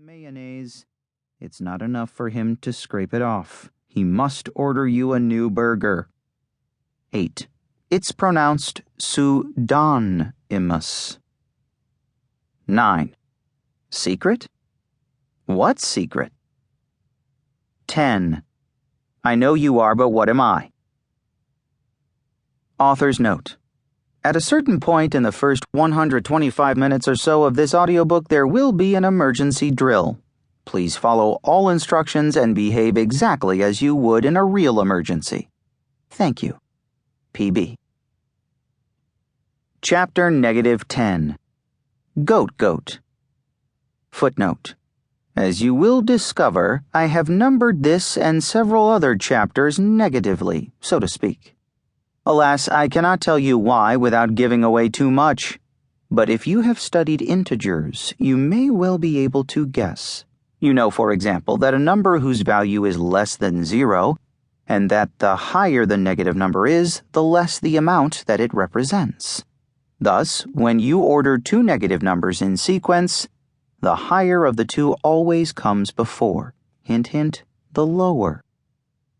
mayonnaise. It's not enough for him to scrape it off. He must order you a new burger. 8. It's pronounced pseudonymous. 9. Secret? What secret? 10. I know you are, but what am I? Author's note. At a certain point in the first 125 minutes or so of this audiobook, there will be an emergency drill. Please follow all instructions and behave exactly as you would in a real emergency. Thank you. PB. Chapter -10. Goat. Footnote. As you will discover, I have numbered this and several other chapters negatively, so to speak. Alas, I cannot tell you why without giving away too much. But if you have studied integers, you may well be able to guess. You know, for example, that a number whose value is less than 0, and that the higher the negative number is, the less the amount that it represents. Thus, when you order two negative numbers in sequence, the higher of the two always comes before. Hint, hint, the lower.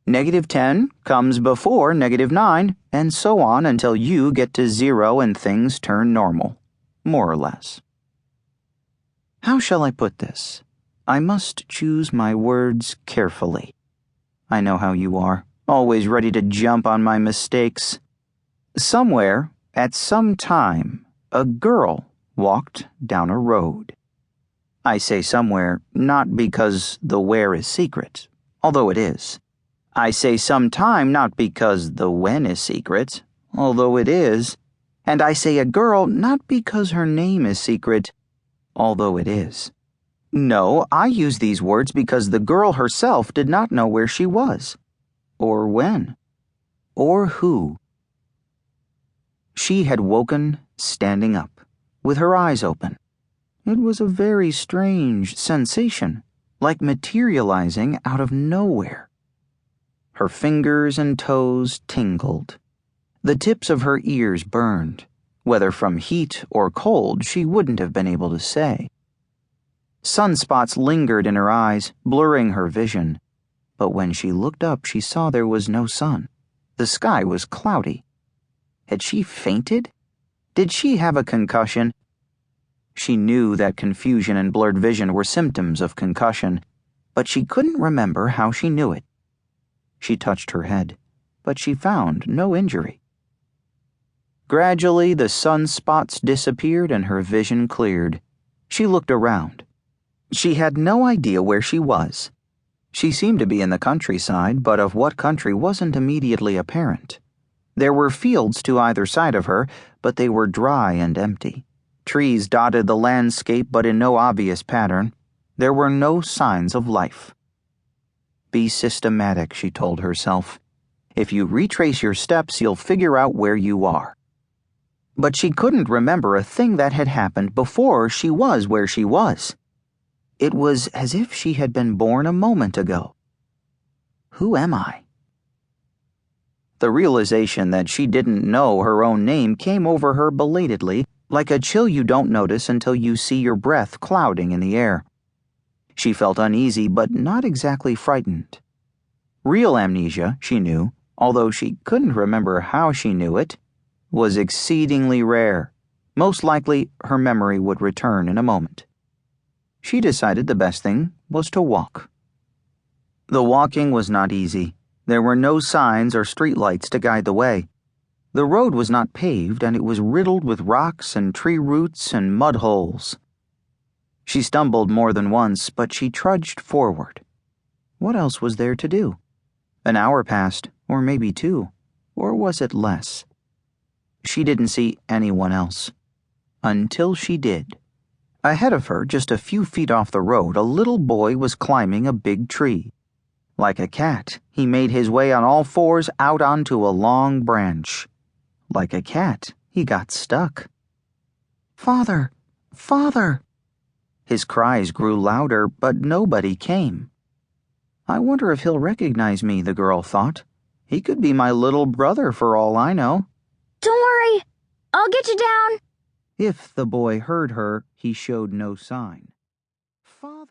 -10 comes before -9, and so on until you get to 0 and things turn normal, more or less. How shall I put this? I must choose my words carefully. I know how you are, always ready to jump on my mistakes. Somewhere, at some time, a girl walked down a road. I say somewhere not because the where is secret, although it is. I say sometime not because the when is secret, although it is. And I say a girl not because her name is secret, although it is. No, I use these words because the girl herself did not know where she was, or when, or who. She had woken standing up, with her eyes open. It was a very strange sensation, like materializing out of nowhere. Her fingers and toes tingled. The tips of her ears burned. Whether from heat or cold, she wouldn't have been able to say. Sunspots lingered in her eyes, blurring her vision. But when she looked up, she saw there was no sun. The sky was cloudy. Had she fainted? Did she have a concussion? She knew that confusion and blurred vision were symptoms of concussion, but she couldn't remember how she knew it. She touched her head, but she found no injury. Gradually, the sunspots disappeared and her vision cleared. She looked around. She had no idea where she was. She seemed to be in the countryside, but of what country wasn't immediately apparent. There were fields to either side of her, but they were dry and empty. Trees dotted the landscape, but in no obvious pattern. There were no signs of life. Be systematic, she told herself. If you retrace your steps, you'll figure out where you are. But she couldn't remember a thing that had happened before she was where she was. It was as if she had been born a moment ago. Who am I? The realization that she didn't know her own name came over her belatedly, like a chill you don't notice until you see your breath clouding in the air. She felt uneasy, but not exactly frightened. Real amnesia, she knew, although she couldn't remember how she knew it, was exceedingly rare. Most likely, her memory would return in a moment. She decided the best thing was to walk. The walking was not easy. There were no signs or streetlights to guide the way. The road was not paved, and it was riddled with rocks and tree roots and mud holes. She stumbled more than once, but she trudged forward. What else was there to do? An hour passed, or maybe 2, or was it less? She didn't see anyone else. Until she did. Ahead of her, just a few feet off the road, a little boy was climbing a big tree. Like a cat, he made his way on all fours out onto a long branch. Like a cat, he got stuck. "Father! Father!" His cries grew louder, but nobody came. I wonder if he'll recognize me, the girl thought. He could be my little brother for all I know. "Don't worry, I'll get you down." If the boy heard her, he showed no sign. "Father!"